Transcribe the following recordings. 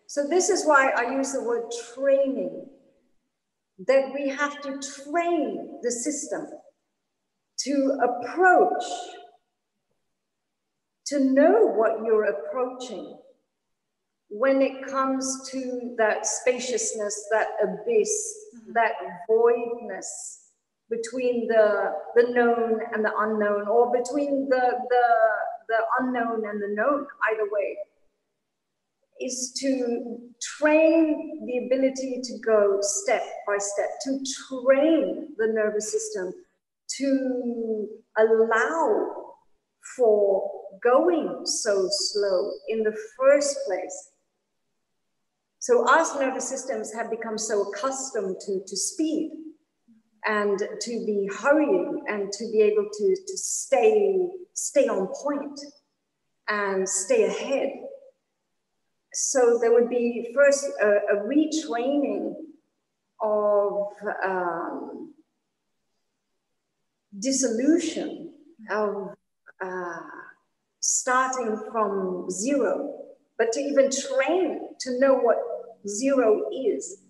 So this is why I use the word training, that we have to train the system to approach, to know what you're approaching when it comes to that spaciousness, that abyss, that voidness between the known and the unknown, or between the unknown and the known, either way, is to train the ability to go step by step, to train the nervous system, to allow for going so slow in the first place. So our nervous systems have become so accustomed to speed and to be hurrying and to be able to stay on point and stay ahead. So there would be first a retraining of dissolution, of starting from zero, but to even train to know what zero is.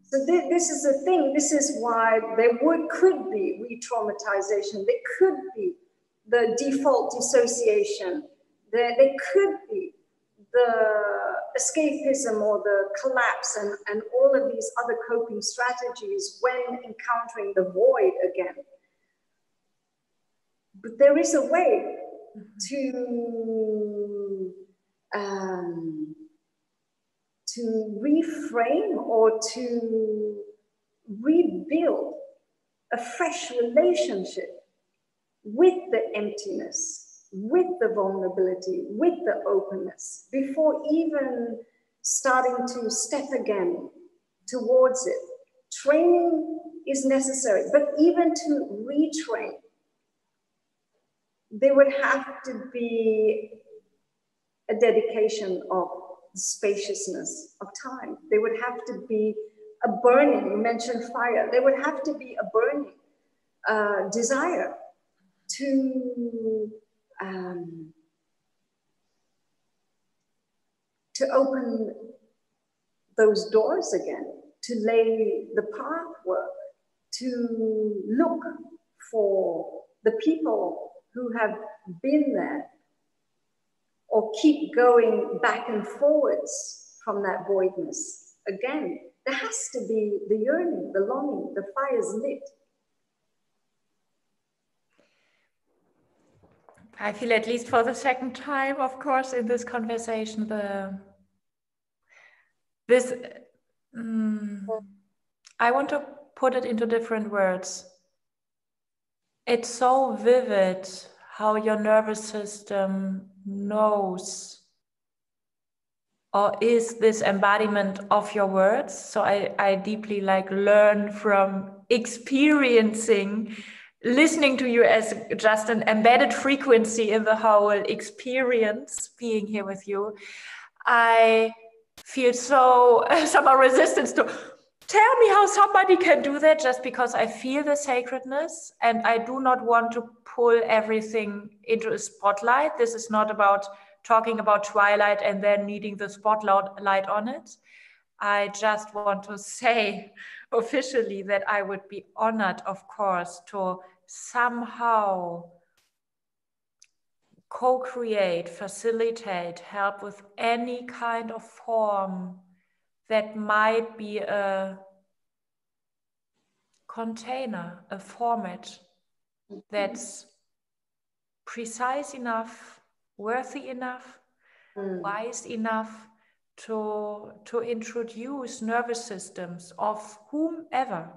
So this is the thing. This is why there could be re-traumatization. There could be the default dissociation. There could be the escapism or the collapse and all of these other coping strategies when encountering the void again. But there is a way to reframe or to rebuild a fresh relationship with the emptiness, with the vulnerability, with the openness, before even starting to step again towards it. Training is necessary, but even to retrain, there would have to be a dedication of the spaciousness of time. There would have to be a burning, you mentioned fire, there would have to be a burning desire to open those doors again, to lay the pathwork, to look for the people who have been there, or keep going back and forwards from that voidness. Again, there has to be the yearning, the longing, the fire's lit. I feel, at least for the second time, of course, in this conversation, I want to put it into different words. It's so vivid how your nervous system knows or is this embodiment of your words. So I deeply learn from experiencing, listening to you as just an embedded frequency in the whole experience, being here with you. I feel so somehow resistance to tell me how somebody can do that, just because I feel the sacredness and I do not want to pull everything into a spotlight. This is not about talking about twilight and then needing the spotlight on it. I just want to say officially that I would be honored, of course, to somehow co-create, facilitate, help with any kind of form that might be a container, a format that's precise enough, worthy enough, wise enough to introduce nervous systems of whomever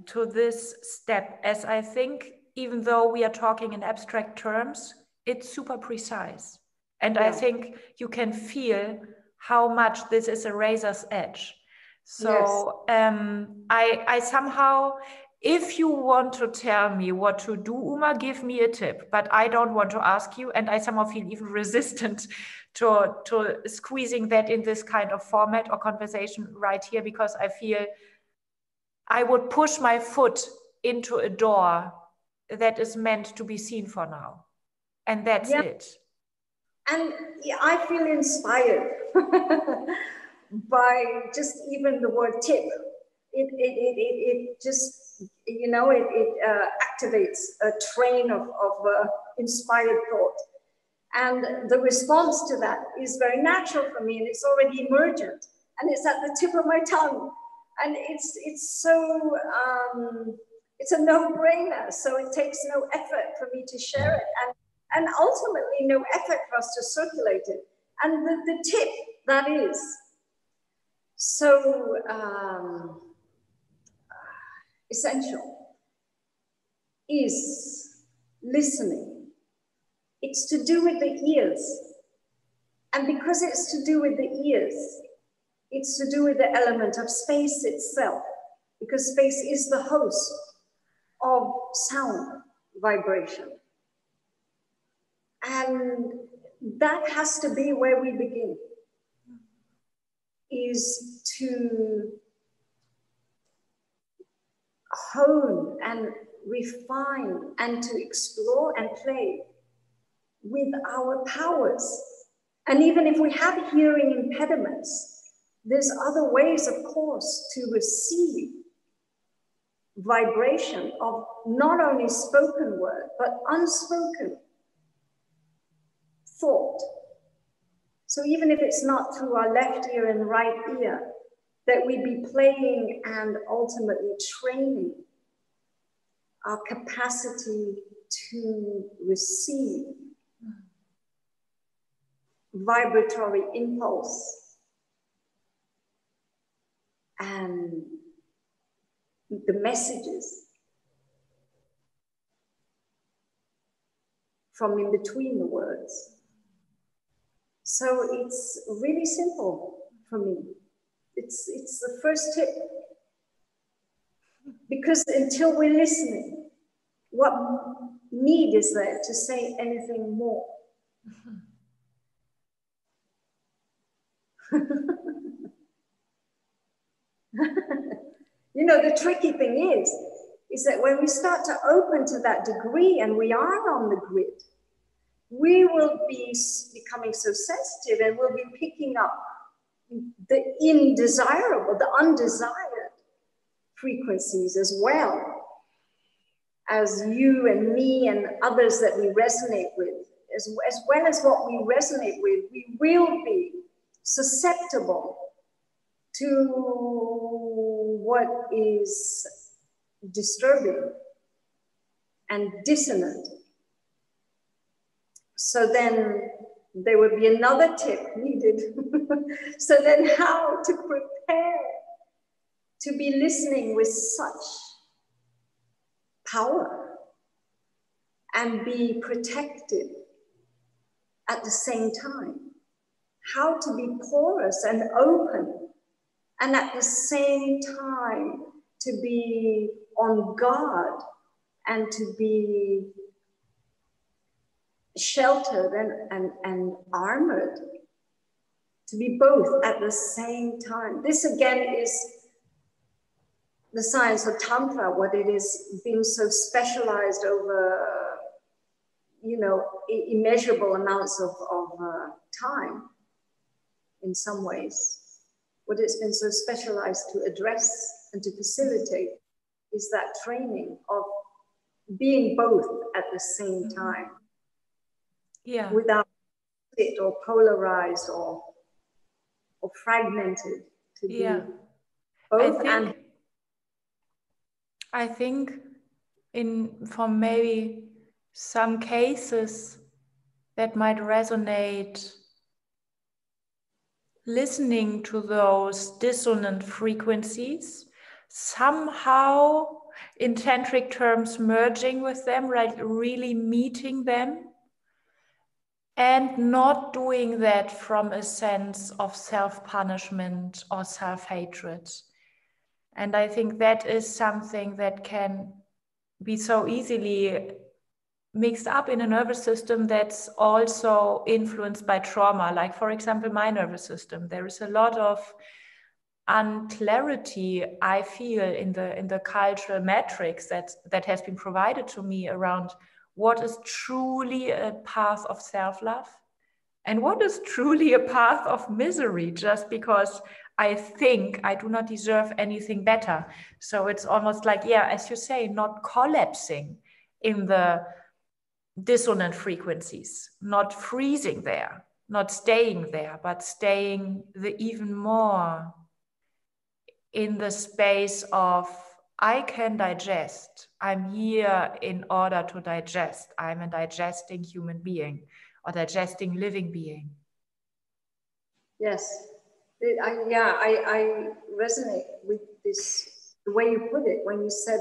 to this step. As I think, even though we are talking in abstract terms, it's super precise. And I think you can feel how much this is a razor's edge. So I somehow, if you want to tell me what to do, Uma, give me a tip, but I don't want to ask you, and I somehow feel even resistant to squeezing that in this kind of format or conversation right here, because I feel I would push my foot into a door that is meant to be seen for now. And that's it. And I feel inspired. by just even the word tip. It just, you know, it activates a train of inspired thought. And the response to that is very natural for me, and it's already emergent, and it's at the tip of my tongue. And it's so, it's a no-brainer, so it takes no effort for me to share it, and ultimately no effort for us to circulate it. And the tip, that is so essential, is listening. It's to do with the ears. And because it's to do with the ears, it's to do with the element of space itself, because space is the host of sound vibration. And that has to be where we begin, is to hone and refine and to explore and play with our powers. And even if we have hearing impediments, there's other ways, of course, to receive vibration of not only spoken word, but unspoken thought. So even if it's not through our left ear and right ear, that we be playing and ultimately training our capacity to receive vibratory impulse and the messages from in between the words. So it's really simple for me. It's the first tip. Because until we're listening, what need is there to say anything more? You know, the tricky thing is that when we start to open to that degree and we are on the grid, we will be becoming so sensitive, and we'll be picking up the indesirable, the undesired frequencies, as well as you and me and others that we resonate with, as well as what we resonate with. We will be susceptible to what is disturbing and dissonant. So then there would be another tip needed. So then how to prepare to be listening with such power and be protected at the same time. How to be porous and open, and at the same time to be on guard and to be sheltered and armored, to be both at the same time. This again is the science of tantra, what it is being so specialized over, you know, immeasurable amounts of time in some ways. What it's been so specialized to address and to facilitate is that training of being both at the same time. Yeah. Without it or polarized or fragmented, to be both. I think for maybe some cases that might resonate, listening to those dissonant frequencies, somehow in tantric terms merging with them, right, really meeting them, and not doing that from a sense of self-punishment or self-hatred. And I think that is something that can be so easily mixed up in a nervous system that's also influenced by trauma. Like, for example, my nervous system. There is a lot of unclarity, I feel, in the cultural matrix that has been provided to me around what is truly a path of self-love And what is truly a path of misery just because I think I do not deserve anything better? So it's almost like, yeah, as you say, not collapsing in the dissonant frequencies, not freezing there, not staying there, but staying the even more in the space of I can digest. I'm here in order to digest. I'm a digesting human being or digesting living being. Yes. I resonate with this, the way you put it, when you said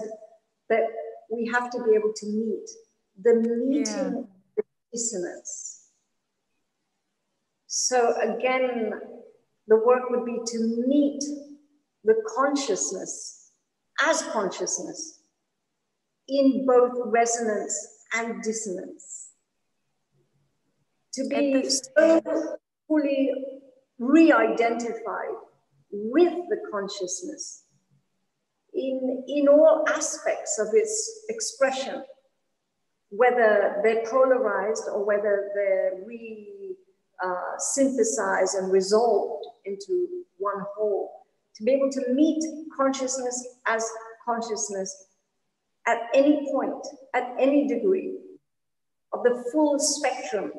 that we have to be able to meet the meeting the dissonance. So again, the work would be to meet the consciousness as consciousness in both resonance and dissonance. To be so fully re-identified with the consciousness in all aspects of its expression, whether they're polarized or whether they're synthesized and resolved into one whole. To be able to meet consciousness as consciousness at any point, at any degree of the full spectrum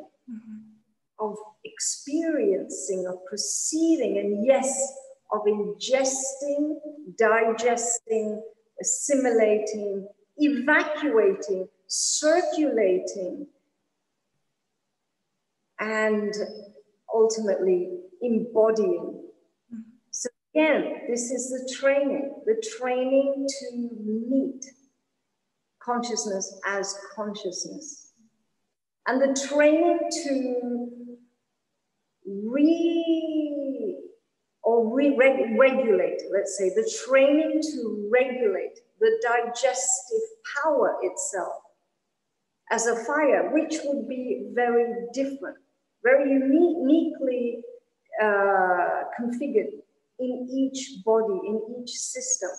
of experiencing, of perceiving, and yes, of ingesting, digesting, assimilating, evacuating, circulating, and ultimately embodying. So again, this is the training to meet consciousness as consciousness. And the training to regulate, let's say, the training to regulate the digestive power itself as a fire, which would be very different, very uniquely configured in each body, in each system.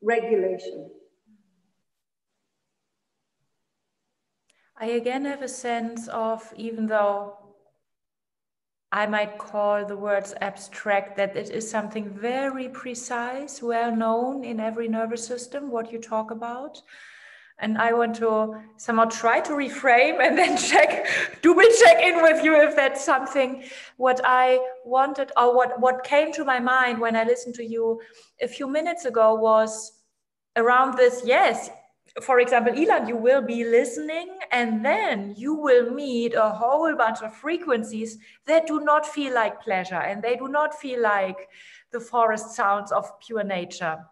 Regulation. I again have a sense of, even though I might call the words abstract, that it is something very precise, well known in every nervous system, what you talk about. And I want to somehow try to reframe and then double check in with you if that's something what I wanted, or what came to my mind when I listened to you a few minutes ago was around this. Yes, for example, Ilan, you will be listening and then you will meet a whole bunch of frequencies that do not feel like pleasure and they do not feel like the forest sounds of pure nature.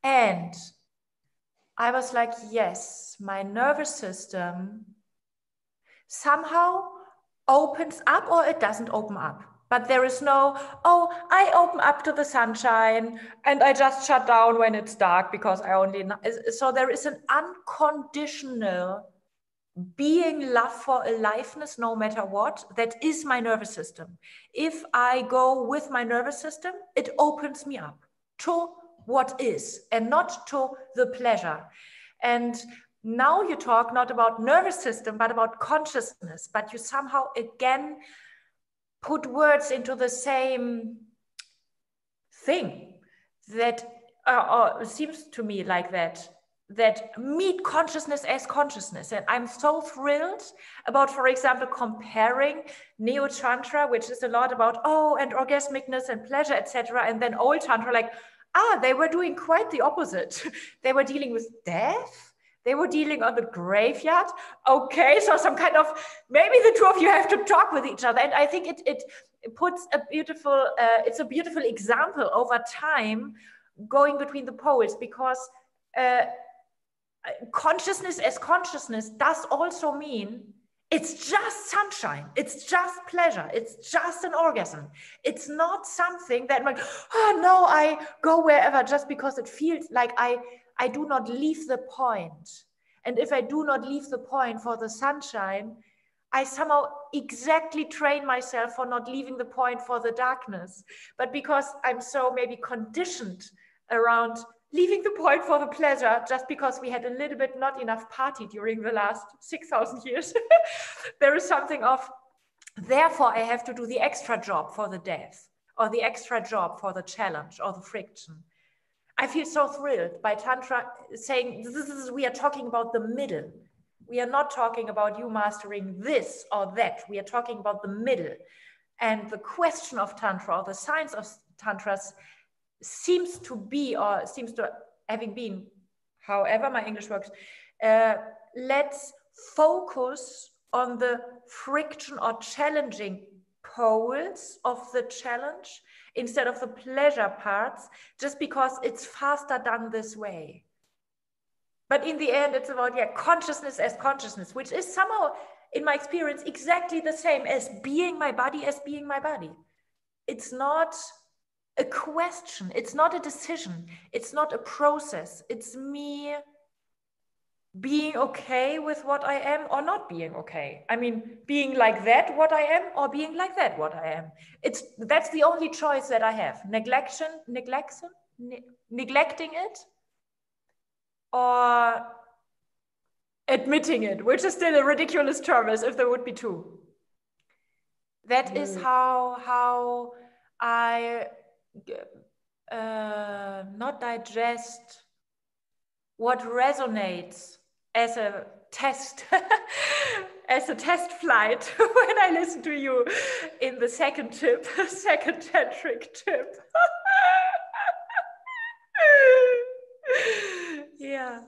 And I was like, yes, my nervous system somehow opens up, or it doesn't open up. But there is no, oh, I open up to the sunshine and I just shut down when it's dark because I only, so there is an unconditional being love for aliveness no matter what. That is my nervous system. If I go with my nervous system, it opens me up to what is and not to the pleasure. And now you talk not about nervous system, but about consciousness, but you somehow again put words into the same thing that seems to me like that meet consciousness as consciousness. And I'm so thrilled about, for example, comparing Neo Tantra, which is a lot about, and orgasmicness and pleasure, etc. And then old Tantra, like, they were doing quite the opposite. They were dealing with death. They were dealing on the graveyard. Okay, so some kind of, maybe the two of you have to talk with each other. And I think it puts a beautiful, it's a beautiful example over time going between the poles, because consciousness as consciousness does also mean it's just sunshine, it's just pleasure, it's just an orgasm. It's not something that like, no, I go wherever just because it feels like I do not leave the point. And if I do not leave the point for the sunshine, I somehow exactly train myself for not leaving the point for the darkness. But because I'm so maybe conditioned around leaving the point for the pleasure just because we had a little bit not enough party during the last 6,000 years. There is something of, therefore I have to do the extra job for the depth, or the extra job for the challenge or the friction. I feel so thrilled by Tantra saying, we are talking about the middle. We are not talking about you mastering this or that. We are talking about the middle. And the question of Tantra, or the science of Tantras, seems to be, or seems to having been, however my English works, let's focus on the friction or challenging poles of the challenge instead of the pleasure parts, just because it's faster done this way. But in the end, it's about, consciousness as consciousness, which is somehow, in my experience, exactly the same as being my body as being my body. It's not a question. It's not a decision. It's not a process. It's me being okay with what I am or not being okay. I mean, being like that, what I am, or being like that, what I am. That's the only choice that I have. Neglecting it, or admitting it, which is still a ridiculous term, as if there would be two. That is how I not digest what resonates as a test, as a test flight when I listen to you in the second tip, second tantric tip. Yeah.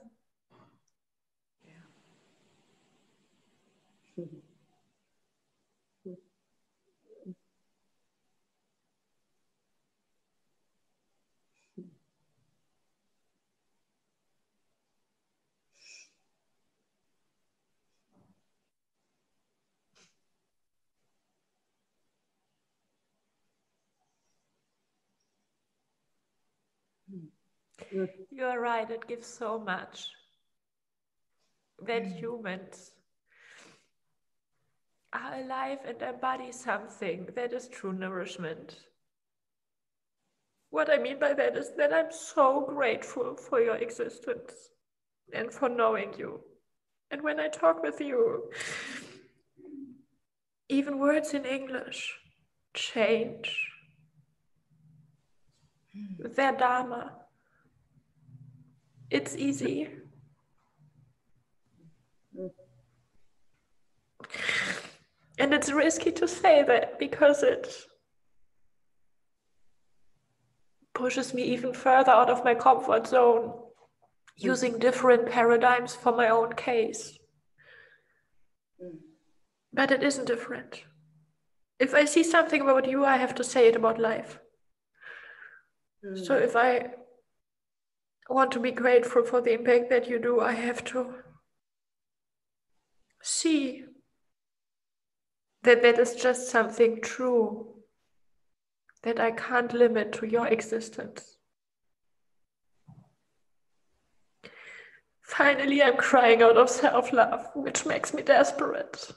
You're right, it gives so much. That humans are alive and embody something that is true nourishment. What I mean by that is that I'm so grateful for your existence and for knowing you. And when I talk with you, even words in English change their dharma. It's easy. And it's risky to say that because it pushes me even further out of my comfort zone, using different paradigms for my own case. But it isn't different. If I see something about you, I have to say it about life. So if I want to be grateful for the impact that you do, I have to see that that is just something true that I can't limit to your existence. Finally, I'm crying out of self-love, which makes me desperate.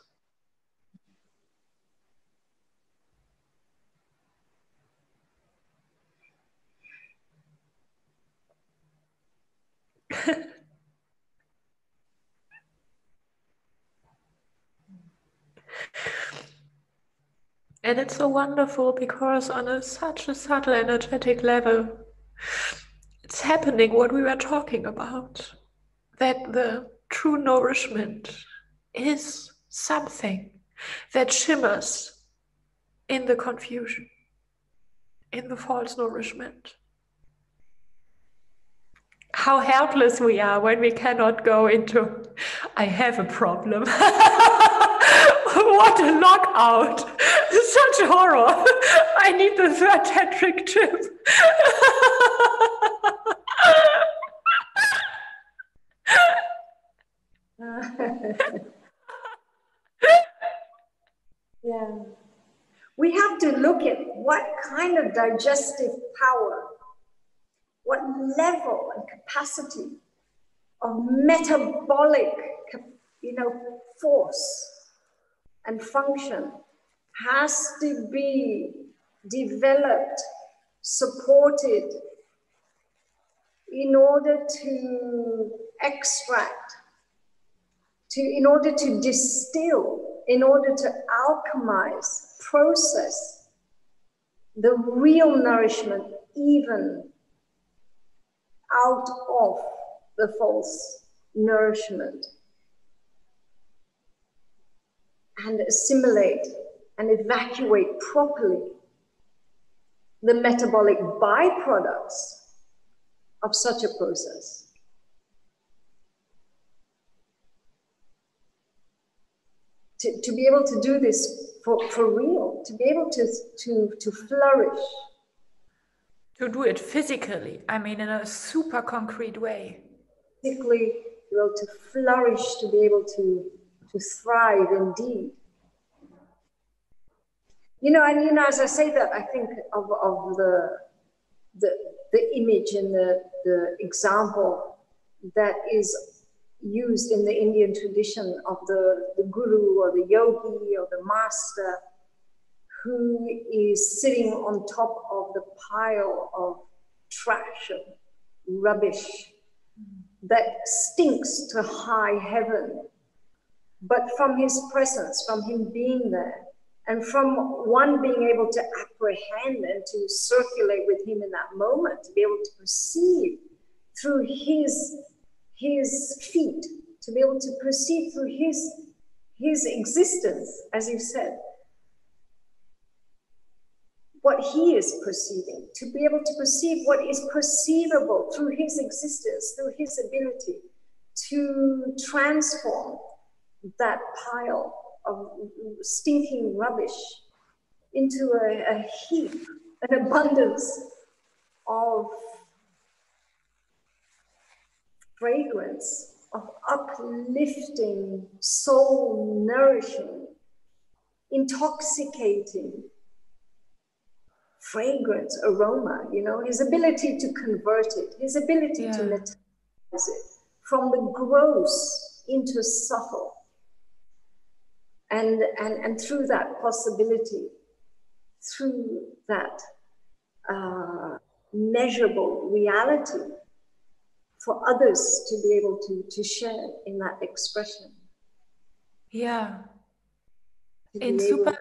And it's so wonderful because on such a subtle energetic level, it's happening what we were talking about. That the true nourishment is something that shimmers in the confusion, in the false nourishment. How helpless we are when we cannot go into, I have a problem. What a lockout. Such horror. I need the third tantric tip. Yeah. We have to look at what kind of digestive power, what level and capacity of metabolic, force and function has to be developed, supported in order to extract, in order to distill, in order to alchemize, process the real nourishment even out of the false nourishment, and assimilate and evacuate properly the metabolic byproducts of such a process. To be able to do this for real, to be able to flourish. To do it physically, I mean, in a super concrete way. Physically, to be able to flourish, to be able to thrive indeed. You know, and you know, as I say that, I think of the image and the example that is used in the Indian tradition of the guru or the yogi or the master who is sitting on top of the pile of trash, of rubbish that stinks to high heaven. But from his presence, from him being there, and from one being able to apprehend and to circulate with him in that moment, to be able to perceive through his feet, to be able to perceive through his existence, as you said, what he is perceiving, to be able to perceive what is perceivable through his existence, through his ability to transform that pile of stinking rubbish into a heap, an abundance of fragrance, of uplifting, soul nourishing, intoxicating fragrance, aroma, you know, his ability to convert it, his ability to metabolize it from the gross into subtle. And through that possibility, through that measurable reality for others to be able to share in that expression. Yeah. To In be able to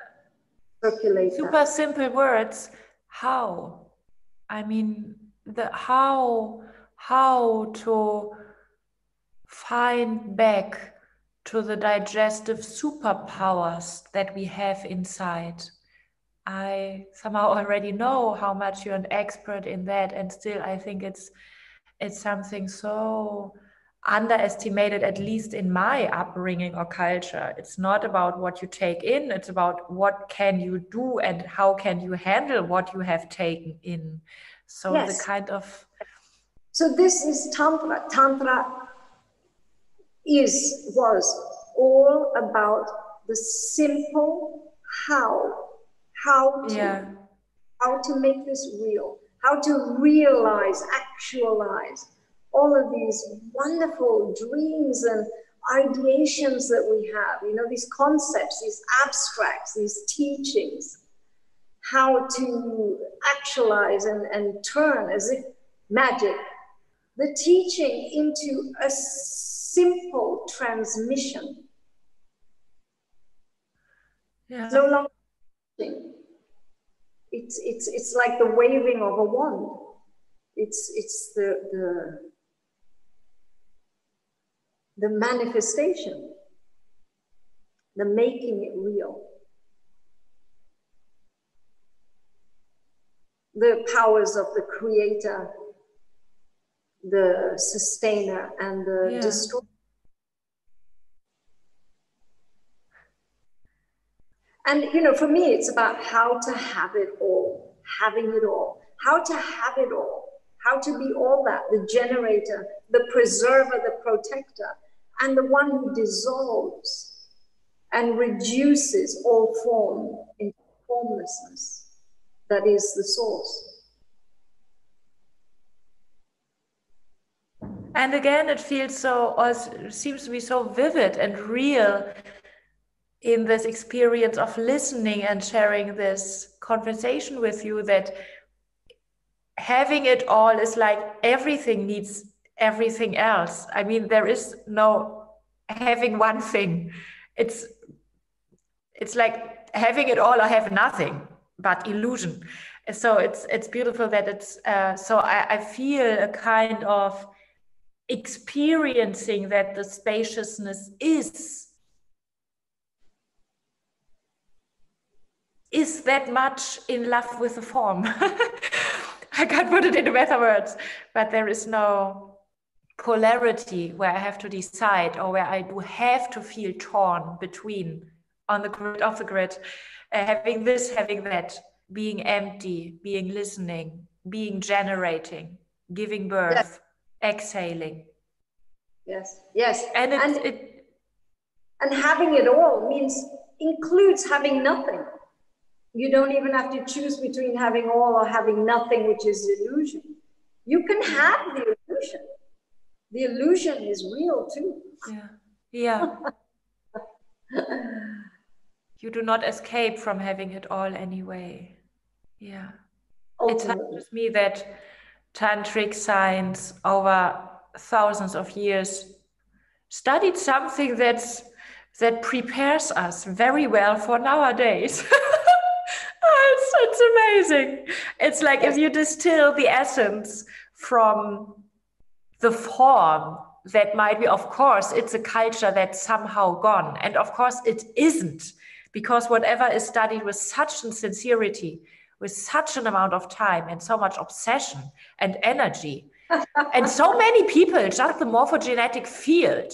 circulate super that. simple words, how? I mean, the how to find back to the digestive superpowers that we have inside. I somehow already know how much you're an expert in that, and still I think it's something so underestimated, at least in my upbringing or culture. It's not about what you take in, it's about what can you do and how can you handle what you have taken in. So yes. The kind of... So this is Tantra. Tantra was all about the simple how to make this real, how to realize, actualize all of these wonderful dreams and ideations that we have, you know, these concepts, these abstracts, these teachings, how to actualize and turn as if magic the teaching into a simple transmission. Yeah. No longer teaching. It's like the waving of a wand. It's the manifestation, the making it real. The powers of the creator, the sustainer, and the destroyer. And, you know, for me, it's about how to have it all, having it all, how to have it all, how to be all that, the generator, the preserver, the protector, and the one who dissolves and reduces all form into formlessness. That is the source. And again, it feels so, or seems to be so vivid and real in this experience of listening and sharing this conversation with you, that having it all is like everything needs everything else. I mean, there is no having one thing. It's like having it all or have nothing, but illusion. So it's beautiful that it's so I feel a kind of experiencing that the spaciousness is that much in love with the form. I can't put it into better words, but there is no polarity where I have to decide, or where I do have to feel torn between, on the grid, off the grid, having this, having that, being empty, being listening, being generating, giving birth, exhaling. Yes, yes. And and having it all includes having nothing. You don't even have to choose between having all or having nothing, which is illusion. You can have the illusion. The illusion is real too. Yeah. Yeah. You do not escape from having it all anyway. Yeah. Ultimately. It touches me that tantric science over thousands of years studied something that prepares us very well for nowadays. It's amazing. It's like, if you distill the essence from the form, that might be, of course, it's a culture that's somehow gone. And of course it isn't, because whatever is studied with such a sincerity, with such an amount of time and so much obsession and energy, and so many people, just the morphogenetic field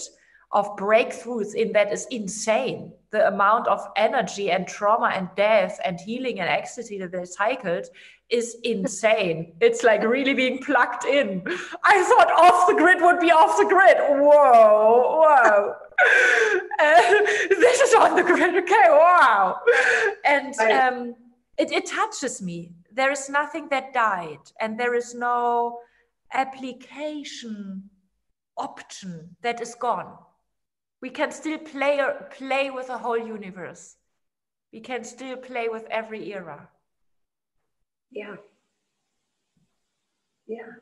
of breakthroughs in that is insane. The amount of energy and trauma and death and healing and ecstasy that they cycled is insane. It's like really being plugged in. I thought off the grid would be off the grid. Whoa. This is on the grid. Okay, wow. And it touches me. There is nothing that died, and there is no application option that is gone. We can still play with the whole universe. We can still play with every era. Yeah. Yeah.